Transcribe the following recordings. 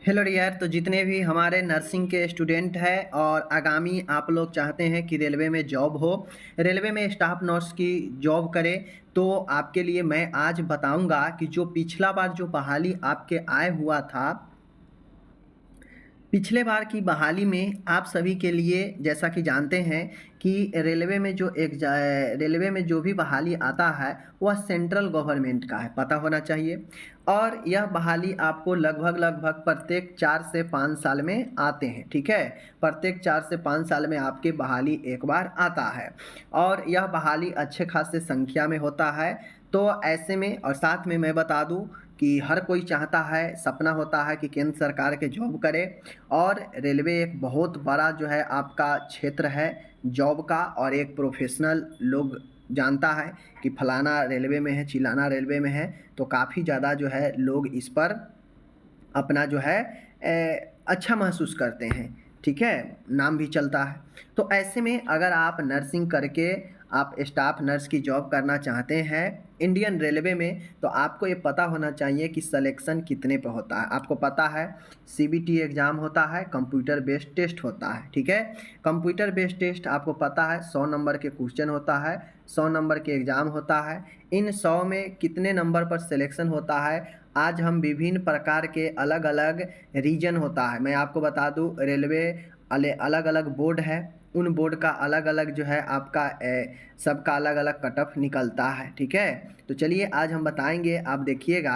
Hello dear. तो जितने भी हमारे नर्सिंग के स्टूडेंट हैं और आगामी आप लोग चाहते हैं कि रेलवे में जॉब हो, रेलवे में स्टाफ नर्स की जॉब करें, तो आपके लिए मैं आज बताऊंगा कि जो पिछला बार जो बहाली आपके आए हुआ था, पिछले बार की बहाली में आप सभी के लिए जैसा कि जानते हैं कि रेलवे में जो भी बहाली आता है वह सेंट्रल गवर्नमेंट का है, पता होना चाहिए। और यह बहाली आपको लगभग लगभग प्रत्येक 4 से 5 साल में आते हैं, ठीक है। प्रत्येक 4 से 5 साल में आपके बहाली एक बार आता है और यह बहाली अच्छे खासे संख्या में होता है। तो ऐसे में और साथ में मैं बता दूं कि हर कोई चाहता है, सपना होता है कि केंद्र सरकार के जॉब करे। और रेलवे एक बहुत बड़ा जो है आपका क्षेत्र है जॉब का, और एक प्रोफेशनल लोग जानता है कि फलाना रेलवे में है, चिलाना रेलवे में है, तो काफ़ी ज़्यादा जो है लोग इस पर अपना जो है अच्छा महसूस करते हैं, ठीक है, नाम भी चलता है। तो ऐसे में अगर आप नर्सिंग करके आप स्टाफ नर्स की जॉब करना चाहते हैं इंडियन रेलवे में, तो आपको ये पता होना चाहिए कि सिलेक्शन कितने पे होता है। आपको पता है सीबीटी एग्ज़ाम होता है, कंप्यूटर बेस्ड टेस्ट होता है, ठीक है। कंप्यूटर बेस्ड टेस्ट आपको पता है 100 नंबर के क्वेश्चन होता है, 100 नंबर के एग्ज़ाम होता है। इन 100 में कितने नंबर पर सिलेक्शन होता है, आज हम विभिन्न प्रकार के अलग अलग रीजन होता है। मैं आपको बता दूं रेलवे अलग अलग बोर्ड है, उन बोर्ड का अलग अलग जो है आपका सबका अलग अलग कट ऑफ निकलता है, ठीक है। तो चलिए आज हम बताएंगे, आप देखिएगा,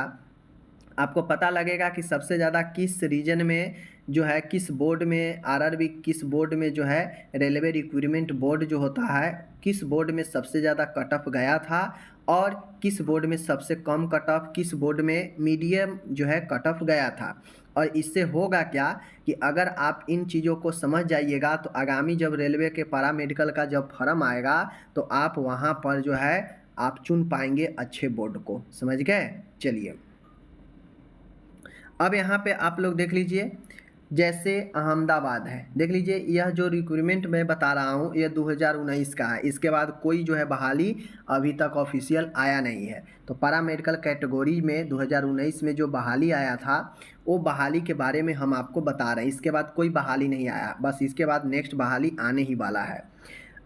आपको पता लगेगा कि सबसे ज़्यादा किस रीजन में जो है, किस बोर्ड में आरआरबी, किस बोर्ड में जो है रेलवे रिक्रूटमेंट बोर्ड जो होता है, किस बोर्ड में सबसे ज़्यादा कट ऑफ गया था और किस बोर्ड में सबसे कम कट ऑफ, किस बोर्ड में मीडियम जो है कट ऑफ गया था। और इससे होगा क्या कि अगर आप इन चीज़ों को समझ जाइएगा तो आगामी जब रेलवे के पैरामेडिकल का जब फॉर्म आएगा तो आप वहाँ पर जो है आप चुन पाएंगे अच्छे बोर्ड को, समझ गए। चलिए अब यहाँ पे आप लोग देख लीजिए, जैसे अहमदाबाद है, देख लीजिए यह जो रिक्रूटमेंट मैं बता रहा हूँ ये 2019 का है। इसके बाद कोई जो है बहाली अभी तक ऑफिशियल आया नहीं है। तो पैरा मेडिकल कैटेगरी में 2019 में जो बहाली आया था वो बहाली के बारे में हम आपको बता रहे हैं। इसके बाद कोई बहाली नहीं आया, बस इसके बाद नेक्स्ट बहाली आने ही वाला है।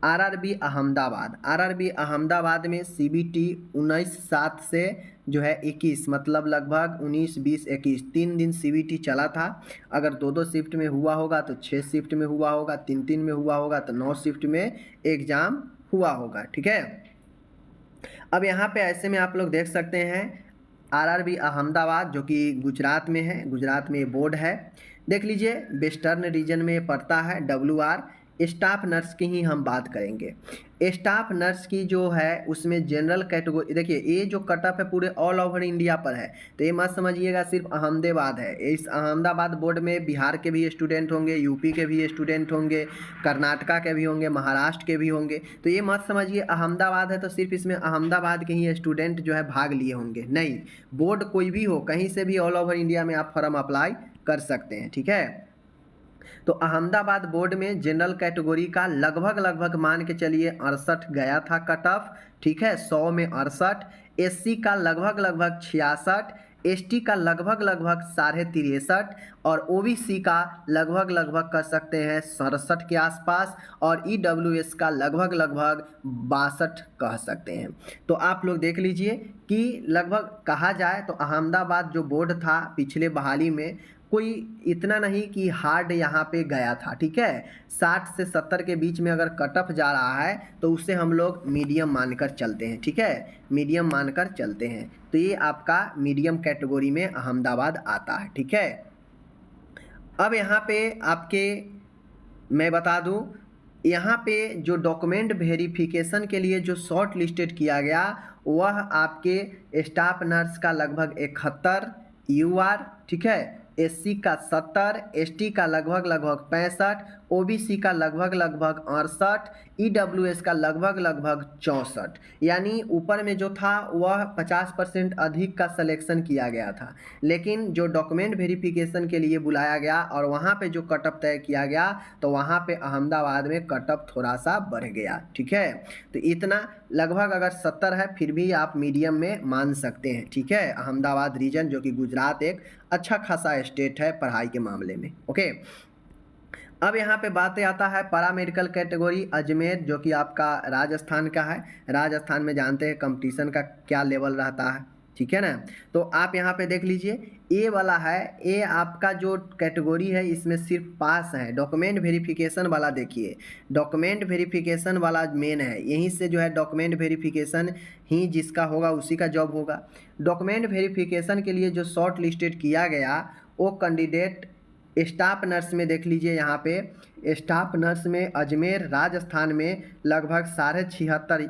आरआरबी अहमदाबाद, आरआरबी अहमदाबाद में सीबीटी 19/7 से जो है 21, मतलब लगभग 19, 20, 21 3 दिन सीबीटी चला था। अगर 2-2 शिफ्ट में हुआ होगा तो 6 शिफ्ट में हुआ होगा, 3-3 में हुआ होगा तो 9 शिफ्ट में एग्ज़ाम हुआ होगा, ठीक है। अब यहाँ पे ऐसे में आप लोग देख सकते हैं आरआरबी अहमदाबाद जो कि गुजरात में है, गुजरात में ये बोर्ड है। देख लीजिए वेस्टर्न रीजन में पड़ता है WR। स्टाफ नर्स की ही हम बात करेंगे। स्टाफ नर्स की जो है उसमें जनरल कैटेगरी, देखिए ये जो कट ऑफ है पूरे ऑल ओवर इंडिया पर है, तो ये मत समझिएगा सिर्फ अहमदाबाद है। इस अहमदाबाद बोर्ड में बिहार के भी स्टूडेंट होंगे, यूपी के भी स्टूडेंट होंगे, कर्नाटका के भी होंगे, महाराष्ट्र के भी होंगे। तो ये मत समझिए अहमदाबाद है तो सिर्फ इसमें अहमदाबाद के ही स्टूडेंट जो है भाग लिए होंगे, नहीं। बोर्ड कोई भी हो, कहीं से भी ऑल ओवर इंडिया में आप फॉर्म अप्लाई कर सकते हैं, ठीक है। तो अहमदाबाद बोर्ड में जनरल कैटेगरी का लगभग लगभग मान के चलिए 68 गया था कट ऑफ, ठीक है, 100 में 68। एससी का लगभग लगभग 66, एसटी का लगभग लगभग 63.5 और ओबीसी का लगभग लगभग कर सकते हैं 67 के आसपास और ईडब्ल्यूएस का लगभग लगभग 62 कह सकते हैं। तो आप लोग देख लीजिए कि लगभग कहा जाए तो अहमदाबाद जो बोर्ड था पिछले बहाली में कोई इतना नहीं कि हार्ड यहाँ पे गया था, ठीक है। 60 से 70 के बीच में अगर कट ऑफ जा रहा है तो उसे हम लोग मीडियम मानकर चलते हैं, ठीक है, मीडियम मानकर चलते हैं। तो ये आपका मीडियम कैटेगरी में अहमदाबाद आता है, ठीक है। अब यहाँ पे आपके मैं बता दूँ, यहाँ पे जो डॉक्यूमेंट वेरिफिकेशन के लिए जो शॉर्ट लिस्टेड किया गया वह आपके स्टाफ नर्स का लगभग 71 यूआर, ठीक है, एससी का 70, एसटी का लगभग लगभग 65, ओबीसी का लगभग 68, ईडब्ल्यूएस का लगभग 64। यानी ऊपर में जो था वह 50% अधिक का सिलेक्शन किया गया था, लेकिन जो डॉक्यूमेंट वेरिफिकेशन के लिए बुलाया गया और वहाँ पे जो कटअप तय किया गया तो वहाँ पे अहमदाबाद में कटअप थोड़ा सा बढ़ गया। ठीक है, तो इतना लगभग अगर 70 है फिर भी आप मीडियम में मान सकते हैं। ठीक है, अहमदाबाद रीजन जो कि गुजरात एक अच्छा खासा स्टेट है पढ़ाई के मामले में। ओके, अब यहाँ पे बात आता है पैरामेडिकल कैटेगरी अजमेर जो कि आपका राजस्थान का है। राजस्थान में जानते हैं कंपटीशन का क्या लेवल रहता है। ठीक है ना, तो आप यहाँ पे देख लीजिए ए वाला है। ए आपका जो कैटेगरी है इसमें सिर्फ पास है, डॉक्यूमेंट वेरिफिकेशन वाला देखिए, डॉक्यूमेंट वेरिफिकेशन वाला मेन है। यहीं से जो है डॉक्यूमेंट वेरिफिकेशन ही जिसका होगा उसी का जॉब होगा। डॉक्यूमेंट वेरिफिकेशन के लिए जो शॉर्ट लिस्टेड किया गया वो कैंडिडेट स्टाफ नर्स में देख लीजिए, यहाँ पे स्टाफ नर्स में अजमेर राजस्थान में लगभग 76.5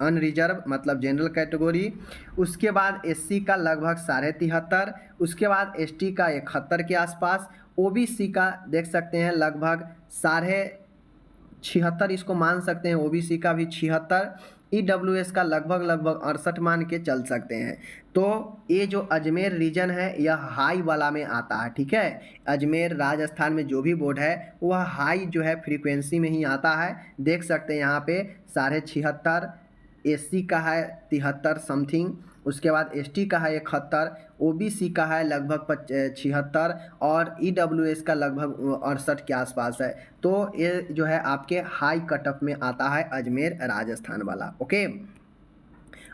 अनरिजर्व मतलब जनरल कैटेगरी, उसके बाद एससी का लगभग 73.5, उसके बाद एसटी का 71 के आसपास, ओबीसी का देख सकते हैं लगभग 76.5 इसको मान सकते हैं, ओबीसी का भी 76, ईडब्ल्यूएस का लगभग 68 मान के चल सकते हैं। तो ये जो अजमेर रीजन है यह हाई वाला में आता है। ठीक है, अजमेर राजस्थान में जो भी बोर्ड है वह हाई जो है फ्रीक्वेंसी में ही आता है। देख सकते हैं यहाँ पे 76.5, एससी का है 73 समथिंग, उसके बाद एसटी का है 71, ओबीसी का है लगभग 76 और ईडब्ल्यूएस का लगभग 68 के आसपास है। तो ये जो है आपके हाई कटअप में आता है अजमेर राजस्थान वाला। ओके,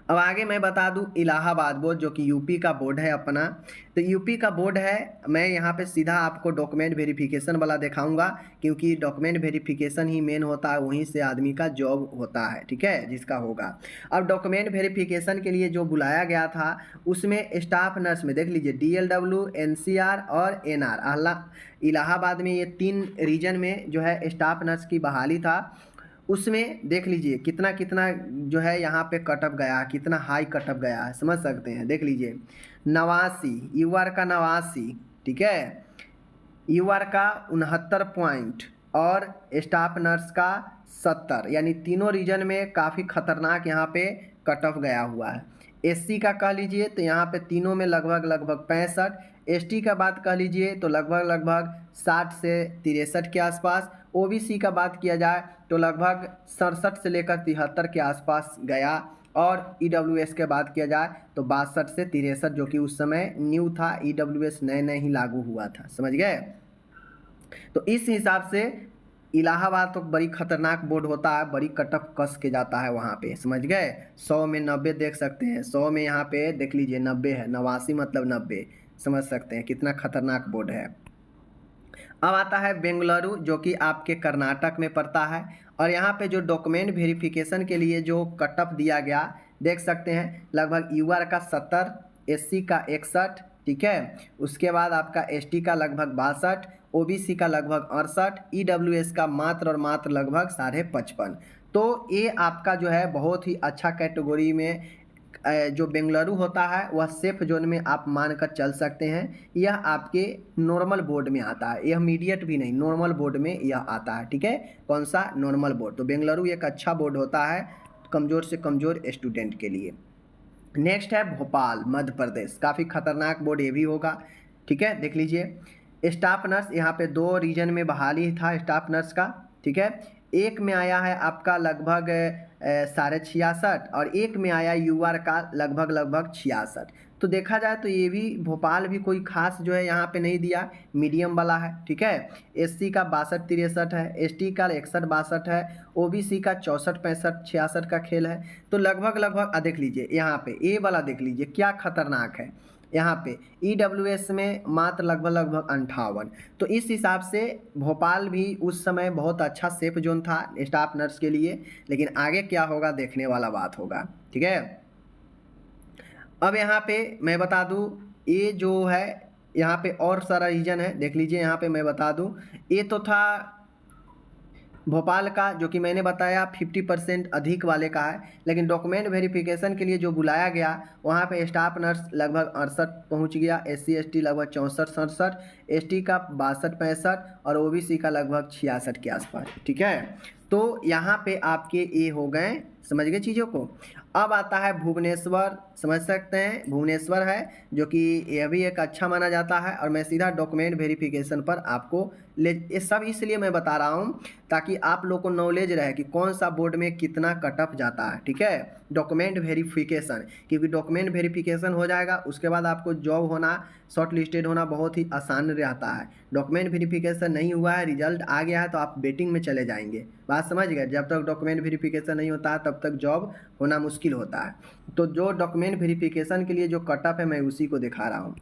अब आगे मैं बता दूं इलाहाबाद बोर्ड जो कि यूपी का बोर्ड है अपना। तो यूपी का बोर्ड है, मैं यहाँ पे सीधा आपको डॉक्यूमेंट वेरिफिकेशन वाला दिखाऊंगा क्योंकि डॉक्यूमेंट वेरिफिकेशन ही मेन होता है, वहीं से आदमी का जॉब होता है। ठीक है, जिसका होगा। अब डॉक्यूमेंट वेरिफिकेशन के लिए जो बुलाया गया था उसमें स्टाफ नर्स में देख लीजिए DLW, NCR और NR। इलाहाबाद में ये 3 रीजन में जो है स्टाफ नर्स की बहाली था। उसमें देख लीजिए कितना कितना जो है यहाँ पे कटअप गया है, कितना हाई कटअप गया है, समझ सकते हैं। देख लीजिए 89, यूआर का 89, ठीक है, यूआर का 69 पॉइंट और स्टाफ नर्स का 70, यानी तीनों रीजन में काफ़ी खतरनाक यहाँ पे कटअप गया हुआ है। एससी का कह लीजिए तो यहाँ पे तीनों में लगभग 65, एसटी का बात कह लीजिए तो लगभग 60 से 63 के आसपास, ओबीसी का बात किया जाए तो लगभग 67 से लेकर 73 के आसपास गया, और ईडब्ल्यूएस के बात किया जाए तो 62 से 63 जो कि उस समय न्यू था, ईडब्ल्यूएस नए ही लागू हुआ था, समझ गए। तो इस हिसाब से इलाहाबाद तो बड़ी खतरनाक बोर्ड होता है, बड़ी कटअप कस के जाता है वहाँ पे, समझ गए। 100 में 90 देख सकते हैं, 100 में यहाँ पे देख लीजिए 90 है, 89 मतलब 90, समझ सकते हैं कितना खतरनाक बोर्ड है। अब आता है बेंगलुरु जो कि आपके कर्नाटक में पड़ता है, और यहाँ पे जो डॉक्यूमेंट वेरिफिकेशन के लिए जो कटअप दिया गया देख सकते हैं लगभग यूआर का 70, एससी का 61, ठीक है, उसके बाद आपका एसटी का लगभग 62, ओबीसी का लगभग 68, ईडब्ल्यूएस का मात्र लगभग 55.5। तो ये आपका जो है बहुत ही अच्छा कैटेगरी में जो बेंगलुरु होता है वह सेफ जोन में आप मानकर चल सकते हैं। यह आपके नॉर्मल बोर्ड में आता है, यह मीडिएट भी नहीं, नॉर्मल बोर्ड में यह आता है। ठीक है, कौन सा, नॉर्मल बोर्ड। तो बेंगलुरु एक अच्छा बोर्ड होता है कमज़ोर से कमज़ोर स्टूडेंट के लिए। नेक्स्ट है भोपाल मध्य प्रदेश, काफ़ी खतरनाक बोर्ड ये भी होगा। ठीक है, देख लीजिए स्टाफ नर्स, यहाँ पे 2 रीजन में बहाली था स्टाफ नर्स का। ठीक है, एक में आया है आपका लगभग 66.5 और एक में आया यूआर का लगभग 66। तो देखा जाए तो ये भी भोपाल भी कोई खास जो है यहाँ पे नहीं दिया, मीडियम वाला है। ठीक है, एससी का 62-63 है, एसटी का 61-62 है, ओबीसी का 64-65-66 का खेल है। तो लगभग देख लीजिए यहाँ पे ए वाला देख लीजिए क्या खतरनाक है, यहाँ पे ईडब्ल्यूएस में मात्र लगभग 58। तो इस हिसाब से भोपाल भी उस समय बहुत अच्छा सेफ जोन था स्टाफ नर्स के लिए, लेकिन आगे क्या होगा देखने वाला बात होगा। ठीक है, अब यहाँ पे मैं बता दूँ ये जो है यहाँ पे और सारा रीजन है, देख लीजिए यहाँ पे मैं बता दूँ, ये तो था भोपाल का जो कि मैंने बताया 50% अधिक वाले का है, लेकिन डॉक्यूमेंट वेरिफिकेशन के लिए जो बुलाया गया वहाँ पे स्टाफ नर्स लगभग 68 पहुँच गया, SC ST लगभग 64-67, ST का 62-65 और OBC का लगभग 66 के आसपास। ठीक है, तो यहाँ पे आपके ये हो गए, समझ गए चीज़ों को। अब आता है भुवनेश्वर, समझ सकते हैं भुवनेश्वर है जो कि यह भी एक अच्छा माना जाता है। और मैं सीधा डॉक्यूमेंट वेरिफिकेशन पर आपको ये सब इसलिए मैं बता रहा हूँ ताकि आप लोग को नॉलेज रहे कि कौन सा बोर्ड में कितना कट ऑफ जाता है। ठीक है, डॉक्यूमेंट वेरिफिकेशन, क्योंकि डॉक्यूमेंट वेरिफिकेशन हो जाएगा उसके बाद आपको जॉब होना, शॉर्ट लिस्टेड होना बहुत ही आसान रहता है। डॉक्यूमेंट वेरिफिकेशन नहीं हुआ है, रिजल्ट आ गया है तो आप वेटिंग में चले जाएंगे। बात समझ गए, जब तक डॉक्यूमेंट वेरिफिकेशन नहीं होता है तब तक जॉब होना मुश्किल होता है। तो जो डॉक्यूमेंट वेरिफिकेशन के लिए जो कट ऑफ है मैं उसी को दिखा रहा हूँ।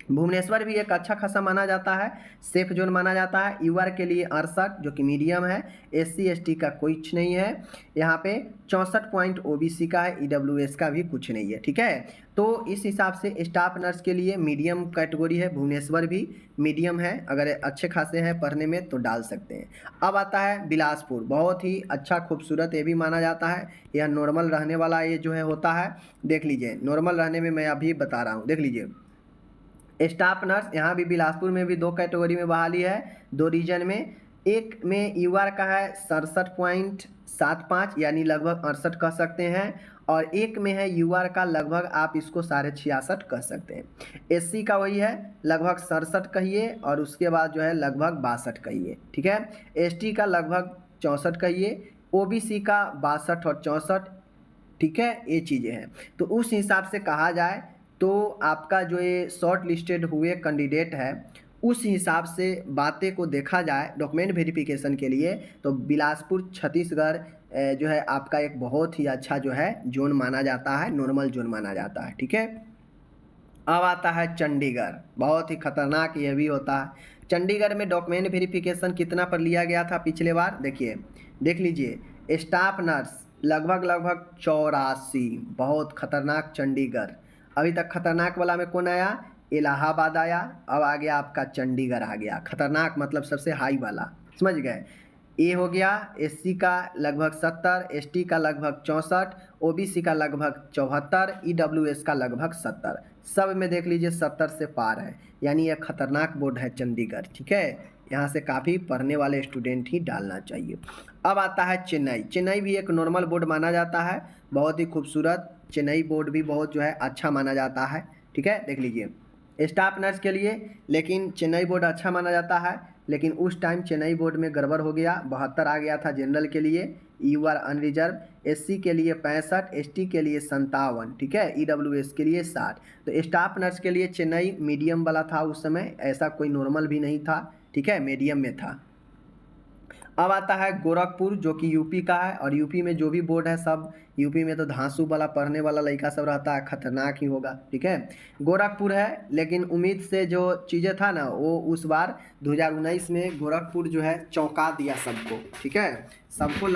भुवनेश्वर भी एक अच्छा खासा माना जाता है, सेफ जोन माना जाता है। यूआर के लिए 68 जो कि मीडियम है, SC ST का कुछ नहीं है। यहाँ पे 64 पॉइंट OBC का है, EWS का भी कुछ नहीं है। ठीक है, तो इस हिसाब से स्टाफ नर्स के लिए मीडियम कैटेगरी है, भुवनेश्वर भी मीडियम है, अगर अच्छे खासे हैं पढ़ने में तो डाल सकते हैं। अब आता है बिलासपुर, बहुत ही अच्छा खूबसूरत ये भी माना जाता है। यह नॉर्मल रहने वाला ये जो है होता है, देख लीजिए नॉर्मल रहने में मैं अभी बता रहा हूँ। देख लीजिए स्टाफ नर्स, यहाँ भी बिलासपुर में भी 2 कैटेगरी में बहाली है, 2 रीजन में। एक में यूआर का है 67.75 यानी लगभग 68 कह सकते हैं, और एक में है यूआर का लगभग आप इसको 66.5 कह सकते हैं। SC का वही है लगभग 67 कहिए, और उसके बाद जो है लगभग 62 कहिए। ठीक है, ST का लगभग 64 कहिए, OBC का 62 और 64। ठीक है, ये चीज़ें हैं। तो उस हिसाब से कहा जाए तो आपका जो ये शॉर्ट लिस्टेड हुए कैंडिडेट है उस हिसाब से बातें को देखा जाए डॉक्यूमेंट वेरिफिकेशन के लिए, तो बिलासपुर छत्तीसगढ़ जो है आपका एक बहुत ही अच्छा जो है जोन माना जाता है, नॉर्मल जोन माना जाता है। ठीक है, अब आता है चंडीगढ़, बहुत ही खतरनाक ये भी होता है। चंडीगढ़ में डॉक्यूमेंट वेरिफिकेशन कितना पर लिया गया था पिछले बार, देखिए देख लीजिए। स्टाफ नर्स लगभग 84, बहुत खतरनाक चंडीगढ़। अभी तक खतरनाक वाला में कौन आया, इलाहाबाद आया, अब आ गया आपका चंडीगढ़ आ गया। खतरनाक मतलब सबसे हाई वाला, समझ गए। ए हो गया, SC का लगभग 70, ST का लगभग 64, OBC का लगभग 74, EWS का लगभग 70। सब में देख लीजिए 70 से पार है, यानी यह खतरनाक बोर्ड है चंडीगढ़। ठीक है, यहाँ से काफ़ी पढ़ने वाले स्टूडेंट ही डालना चाहिए। अब आता है चेन्नई, चेन्नई भी एक नॉर्मल बोर्ड माना जाता है, बहुत ही खूबसूरत। चेन्नई बोर्ड भी बहुत जो है अच्छा माना जाता है। ठीक है, देख लीजिए स्टाफ नर्स के लिए, लेकिन चेन्नई बोर्ड अच्छा माना जाता है। लेकिन उस टाइम चेन्नई बोर्ड में गड़बड़ हो गया, 72 आ गया था जनरल के लिए, यूआर अनरिजर्व, SC के लिए 65, ST के लिए 57। ठीक है, EWS के लिए 60। तो स्टाफ नर्स के लिए चेन्नई मीडियम वाला था उस समय, ऐसा कोई नॉर्मल भी नहीं था। ठीक है, मीडियम में था। अब आता है गोरखपुर जो कि यूपी का है, और यूपी में जो भी बोर्ड है सब यूपी में तो धांसू वाला पढ़ने वाला लड़का सब रहता है, खतरनाक ही होगा। ठीक है, गोरखपुर है, लेकिन उम्मीद से जो चीज़ें था ना वो उस बार 2019 में गोरखपुर जो है चौंका दिया सबको। ठीक है, सबको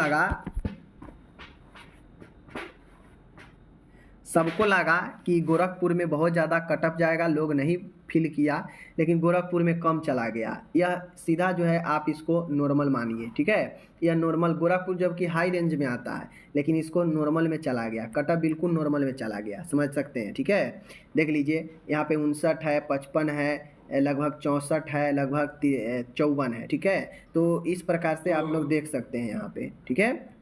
लगा कि गोरखपुर में बहुत ज़्यादा कटअप जाएगा, लोग नहीं फील किया, लेकिन गोरखपुर में कम चला गया। यह सीधा जो है आप इसको नॉर्मल मानिए। ठीक है, यह नॉर्मल, गोरखपुर जबकि हाई रेंज में आता है लेकिन इसको नॉर्मल में चला गया, कटअप बिल्कुल नॉर्मल में चला गया, समझ सकते हैं। ठीक है, देख लीजिए यहाँ पे 59 है, 55 है, लगभग 64 है, लगभग 54 है। ठीक है, तो इस प्रकार से आप लोग देख सकते हैं यहाँ पे। ठीक है,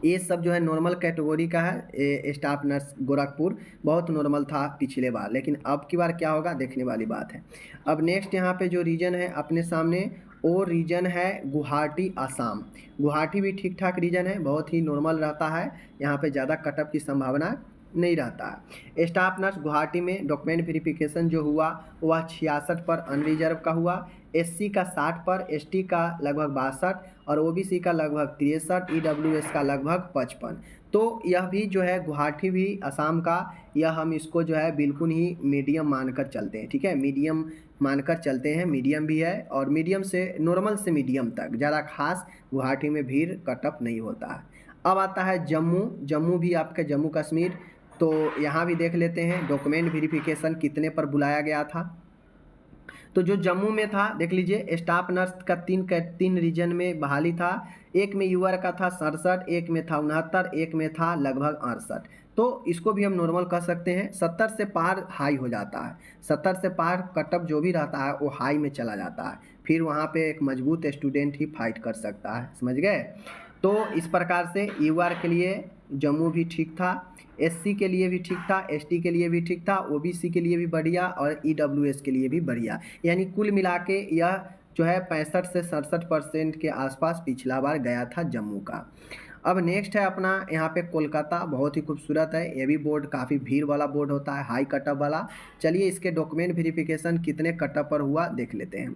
ये सब जो है नॉर्मल कैटेगरी का है। स्टाफ नर्स गोरखपुर बहुत नॉर्मल था पिछले बार, लेकिन अब की बार क्या होगा देखने वाली बात है। अब नेक्स्ट यहाँ पे जो रीजन है अपने सामने, वो रीजन है गुवाहाटी असम। गुवाहाटी भी ठीक ठाक रीजन है, बहुत ही नॉर्मल रहता है, यहाँ पे ज़्यादा कटअप की संभावना नहीं रहता है। स्टाफ नर्स गुवाहाटी में डॉक्यूमेंट वेरिफिकेशन जो हुआ वह 66 पर अनरिजर्व का हुआ, SC का 60 पर, ST का लगभग 62 और OBC का लगभग 63, EWS का लगभग 55। तो यह भी जो है गुवाहाटी भी असम का, यह हम इसको जो है बिल्कुल ही मीडियम मानकर चलते हैं। ठीक है, मीडियम मानकर चलते हैं, मीडियम भी है, और मीडियम से नॉर्मल से मीडियम तक, ज़्यादा खास गुवाहाटी में भीड़ कटअप नहीं होता है। अब आता है जम्मू, जम्मू भी आपका जम्मू कश्मीर, तो यहाँ भी देख लेते हैं डॉक्यूमेंट वेरिफिकेशन कितने पर बुलाया गया था। तो जो जम्मू में था देख लीजिए, स्टाफ नर्स का तीन रीजन में बहाली था। एक में यूआर का था 67, एक में था 69, एक में था लगभग 68। तो इसको भी हम नॉर्मल कह सकते हैं। 70 से पार हाई हो जाता है, 70 से पार कटअप जो भी रहता है वो हाई में चला जाता है, फिर वहाँ पे एक मजबूत स्टूडेंट ही फाइट कर सकता है, समझ गए। तो इस प्रकार से यूआर के लिए जम्मू भी ठीक था, एससी के लिए भी ठीक था, एसटी के लिए भी ठीक था, ओबीसी के लिए भी बढ़िया और ईडब्ल्यूएस के लिए भी बढ़िया। यानी कुल मिला के यह जो है 65 से 67% के आसपास पिछला बार गया था जम्मू का। अब नेक्स्ट है अपना यहाँ पे कोलकाता, बहुत ही खूबसूरत है, ये भी बोर्ड काफ़ी भीड़ वाला बोर्ड होता है, हाई कटअप वाला। चलिए इसके डॉक्यूमेंट वेरिफिकेशन कितने कटअप पर हुआ देख लेते हैं।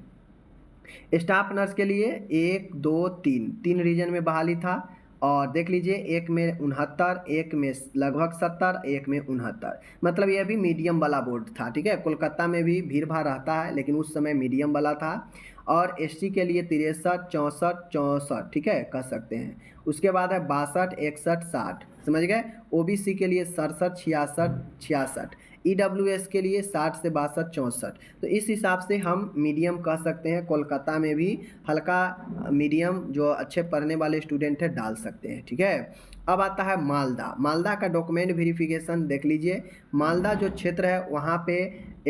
स्टाफ नर्स के लिए 1 2 3 रीजन में बहाली था, और देख लीजिए एक में 69, एक में लगभग 70, एक में 69। मतलब यह भी मीडियम वाला बोर्ड था, ठीक है। कोलकाता में भी भीड़ भाड़ रहता है लेकिन उस समय मीडियम वाला था। और एसटी के लिए 63, 64, 64, ठीक है, कह सकते हैं। उसके बाद है 62, 61, 60, समझ गए। ओबीसी के लिए 67, 66, 66। ईडब्ल्यूएस के लिए 60 से 62, 64। तो इस हिसाब से हम मीडियम कह सकते हैं। कोलकाता में भी हल्का मीडियम जो अच्छे पढ़ने वाले स्टूडेंट है डाल सकते हैं, ठीक है। अब आता है मालदा। मालदा का डॉक्यूमेंट वेरिफिकेशन देख लीजिए। मालदा जो क्षेत्र है वहाँ पे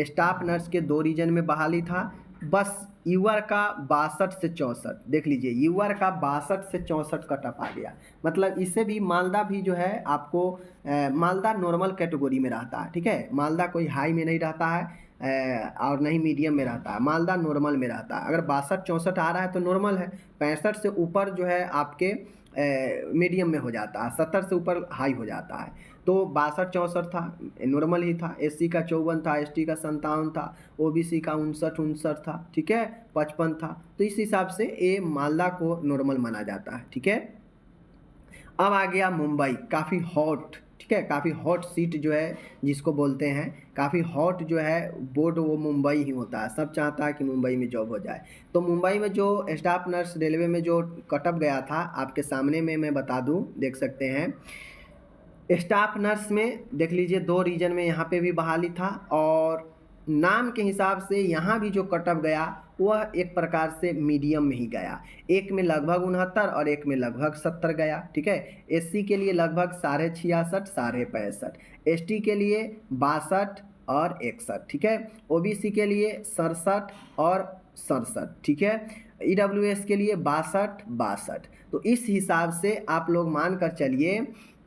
स्टाफ नर्स के 2 रीजन में बहाली था, बस यूआर का 62 से 64, देख लीजिए यूआर का 62 से 64 कटअप आ गया। मतलब इससे भी मालदा भी जो है आपको मालदा नॉर्मल कैटेगरी में रहता है, ठीक है। मालदा कोई हाई में नहीं रहता है और नहीं मीडियम में रहता है, मालदा नॉर्मल में रहता है। अगर 62 64 आ रहा है तो नॉर्मल है, 65 से ऊपर जो है आपके मीडियम में हो जाता है, 70 से ऊपर हाई हो जाता है। तो 62 64 था, नॉर्मल ही था। एससी का 54 था, एसटी का 57 था, ओबीसी का 59 था, ठीक है, 55 था। तो इस हिसाब से ये मालदा को नॉर्मल माना जाता है, ठीक है। अब आ गया मुंबई, काफ़ी हॉट, ठीक है, काफ़ी हॉट सीट जो है जिसको बोलते हैं, काफ़ी हॉट जो है बोर्ड वो मुंबई ही होता है। सब चाहता है कि मुंबई में जॉब हो जाए। तो मुंबई में जो स्टाफ नर्स रेलवे में जो कटअप गया था आपके सामने में मैं बता दूं, देख सकते हैं। स्टाफ नर्स में देख लीजिए 2 रीजन में यहाँ पे भी बहाली था, और नाम के हिसाब से यहाँ भी जो कटअप गया वह एक प्रकार से मीडियम में ही गया। एक में लगभग 69 और एक में लगभग 70 गया, ठीक है। एससी के लिए लगभग 66.5 65, एसटी के लिए 62 और 61, ठीक है। ओबीसी के लिए 67 और 67, ठीक है। ईडब्ल्यूएस के लिए 62 62। तो इस हिसाब से आप लोग मान कर चलिए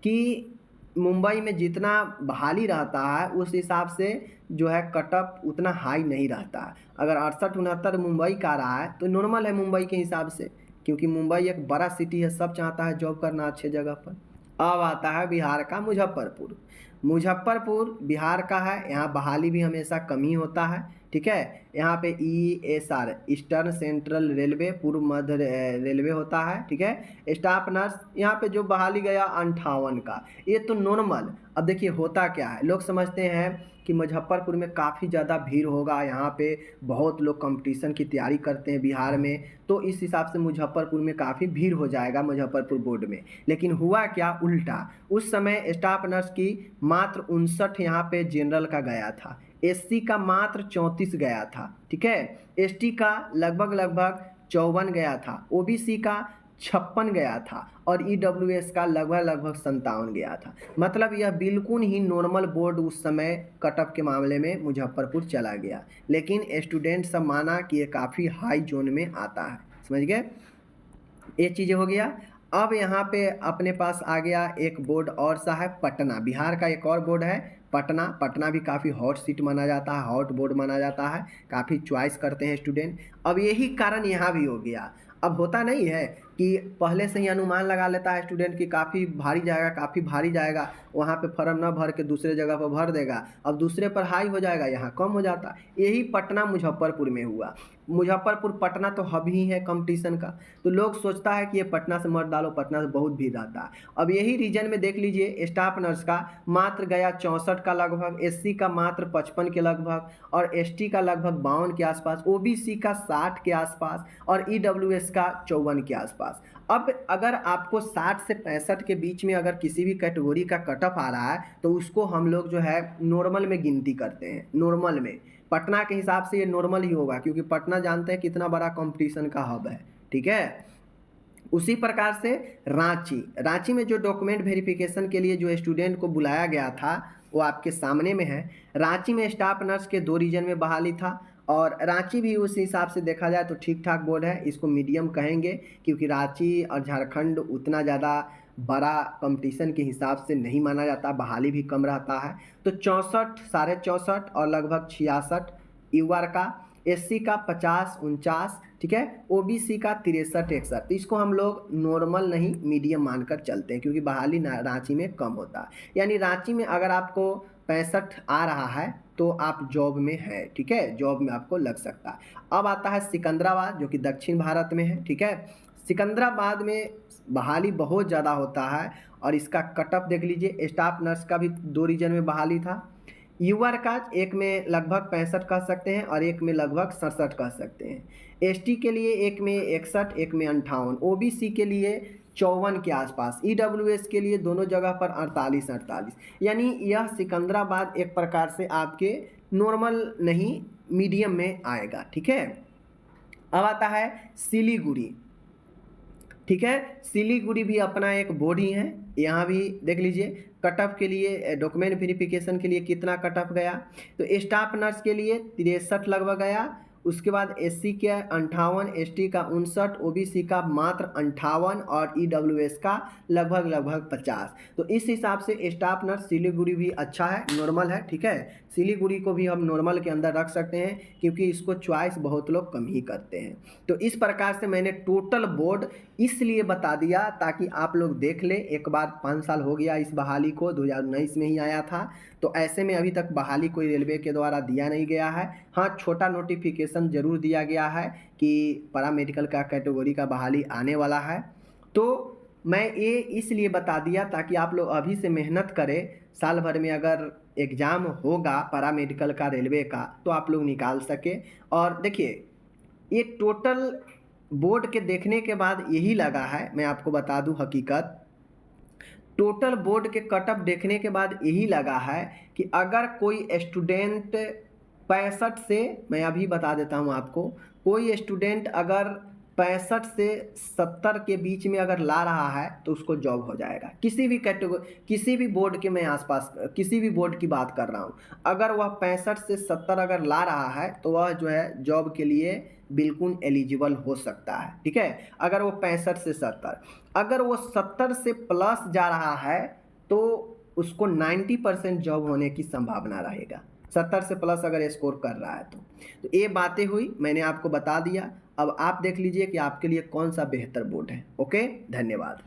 कि मुंबई में जितना बहाली रहता है उस हिसाब से जो है कटअप उतना हाई नहीं रहता है। अगर 68 69 मुंबई का रहा है तो नॉर्मल है मुंबई के हिसाब से, क्योंकि मुंबई एक बड़ा सिटी है, सब चाहता है जॉब करना अच्छे जगह पर। अब आता है बिहार का मुजफ्फरपुर। मुजफ्फरपुर बिहार का है, यहाँ बहाली भी हमेशा कम ही होता है, ठीक है। यहाँ पे ESR ईस्टर्न सेंट्रल रेलवे, पूर्व मध्य रेलवे होता है, ठीक है। स्टाफ नर्स यहाँ पे जो बहाली गया 58 का, ये तो नॉर्मल। अब देखिए होता क्या है, लोग समझते हैं कि मुजफ्फरपुर में काफ़ी ज़्यादा भीड़ होगा, यहाँ पे बहुत लोग कंपटीशन की तैयारी करते हैं बिहार में, तो इस हिसाब से मुजफ्फरपुर में काफ़ी भीड़ हो जाएगा मुजफ्फरपुर बोर्ड में। लेकिन हुआ क्या, उल्टा। उस समय स्टाफ नर्स की मात्र 59 यहाँ पे जनरल का गया था, एससी का मात्र 34 गया था, ठीक है। एसटी का लगभग 54 गया था, ओबीसी का 56 गया था, और ईडब्ल्यूएस का लगभग 57 गया था। मतलब यह बिल्कुल ही नॉर्मल बोर्ड उस समय कटअप के मामले में मुजफ्फरपुर चला गया, लेकिन स्टूडेंट सब माना कि ये काफ़ी हाई जोन में आता है, समझ गए। ये चीज़ें हो गया। अब यहाँ पे अपने पास आ गया एक बोर्ड और सा है पटना। बिहार का एक और बोर्ड है पटना। पटना भी काफ़ी हॉट सीट माना जाता है, हॉट बोर्ड माना जाता है, काफ़ी चॉइस करते हैं स्टूडेंट। अब यही कारण यहाँ भी हो गया। अब होता नहीं है कि पहले से ही अनुमान लगा लेता है स्टूडेंट कि काफ़ी भारी जाएगा, काफ़ी भारी जाएगा, वहाँ पे फॉर्म ना भर के दूसरे जगह पर भर देगा, अब दूसरे पर हाई हो जाएगा, यहाँ कम हो जाता। यही पटना मुजफ्फरपुर में हुआ। मुजफ्फरपुर पटना तो हब ही है कंपटीशन का, तो लोग सोचता है कि ये पटना से मत डालो, पटना से बहुत भीड़ आता है। अब यही रीजन में देख लीजिए स्टाफ नर्स का मात्र गया 64 का लगभग, एससी का मात्र 55 के लगभग, और एसटी का लगभग 52 के आसपास, ओबीसी का 60 के आसपास, और ईडब्ल्यूएस का 54 के आसपास। अब अगर आपको 60 से 65 के बीच में अगर किसी भी कैटेगरी का कटअप आ रहा है तो उसको हम लोग जो है नॉर्मल में गिनती करते हैं, नॉर्मल में पटना के हिसाब से ये नॉर्मल ही होगा, क्योंकि पटना जानते हैं कितना बड़ा कंपटीशन का हब है, ठीक है। उसी प्रकार से रांची में जो डॉक्यूमेंट वेरिफिकेशन के लिए जो स्टूडेंट को बुलाया गया था वो आपके सामने में है। रांची में स्टाफ नर्स के 2 रीजन में बहाली था, और रांची भी उस हिसाब से देखा जाए तो ठीक ठाक बोर्ड है, इसको मीडियम कहेंगे, क्योंकि रांची और झारखंड उतना ज़्यादा बड़ा कंपटीशन के हिसाब से नहीं माना जाता, बहाली भी कम रहता है। तो 64, 64.5 और लगभग 66 यूआर का, एससी का 50, 49, ठीक है, ओबीसी का 63, 61। तो इसको हम लोग नॉर्मल नहीं मीडियम मानकर चलते हैं, क्योंकि बहाली रांची में कम होता है। यानी रांची में अगर आपको 65 आ रहा है तो आप जॉब में है, ठीक है, जॉब में आपको लग सकता है। अब आता है सिकंदराबाद, जो कि दक्षिण भारत में है, ठीक है। सिकंदराबाद में बहाली बहुत ज़्यादा होता है, और इसका कटअप देख लीजिए। स्टाफ नर्स का भी 2 रीजन में बहाली था। यूआर का एक में लगभग 65 कह सकते हैं और एक में लगभग 67 कह सकते हैं। एसटी के लिए एक में 61, एक में 58, ओबीसी के लिए 54 के आसपास, ईडब्ल्यूएस के लिए दोनों जगह पर 48। यानी यह सिकंदराबाद एक प्रकार से आपके नॉर्मल नहीं मीडियम में आएगा, ठीक है। अब आता है सिलीगुड़ी, ठीक है। सिलीगुड़ी भी अपना एक बोर्ड ही है। यहाँ भी देख लीजिए कटअप के लिए, डॉक्यूमेंट वेरिफिकेशन के लिए कितना कटअप गया। तो स्टाफ नर्स के लिए 63 लगभग गया। उसके बाद एससी का 58, एसटी का 59, ओबीसी का मात्र 58 और ईडब्ल्यूएस का लगभग 50। तो इस हिसाब से स्टाफ नर्स सिलीगुड़ी भी अच्छा है, नॉर्मल है, ठीक है। सिलीगुड़ी को भी हम नॉर्मल के अंदर रख सकते हैं, क्योंकि इसको चॉइस बहुत लोग कम ही करते हैं। तो इस प्रकार से मैंने टोटल बोर्ड इसलिए बता दिया ताकि आप लोग देख ले। एक बार 5 साल हो गया इस बहाली को, 2019 में ही आया था, तो ऐसे में अभी तक बहाली कोई रेलवे के द्वारा दिया नहीं गया है। हाँ, छोटा नोटिफिकेशन ज़रूर दिया गया है कि पैरामेडिकल का कैटेगरी का बहाली आने वाला है। तो मैं ये इसलिए बता दिया ताकि आप लोग अभी से मेहनत करें। साल भर में अगर एग्ज़ाम होगा पैरामेडिकल का रेलवे का तो आप लोग निकाल सके। और देखिए, ये टोटल बोर्ड के देखने के बाद यही लगा है, मैं आपको बता दूं हकीकत, टोटल बोर्ड के कटअप देखने के बाद यही लगा है कि अगर कोई स्टूडेंट 65 से, मैं अभी बता देता हूं आपको, कोई स्टूडेंट अगर 65 से 70 के बीच में अगर ला रहा है तो उसको जॉब हो जाएगा। किसी भी कैटेगरी, किसी भी बोर्ड के, मैं आसपास किसी भी बोर्ड की बात कर रहा हूँ, अगर वह 65 से 70 अगर ला रहा है तो वह जो है जॉब के लिए बिल्कुल एलिजिबल हो सकता है, ठीक है। अगर वो 65 से 70, अगर वो 70 से प्लस जा रहा है तो उसको 90% जॉब होने की संभावना रहेगा, 70 से प्लस अगर स्कोर कर रहा है तो ये बातें हुई, मैंने आपको बता दिया। अब आप देख लीजिए कि आपके लिए कौन सा बेहतर बोर्ड है। ओके, धन्यवाद।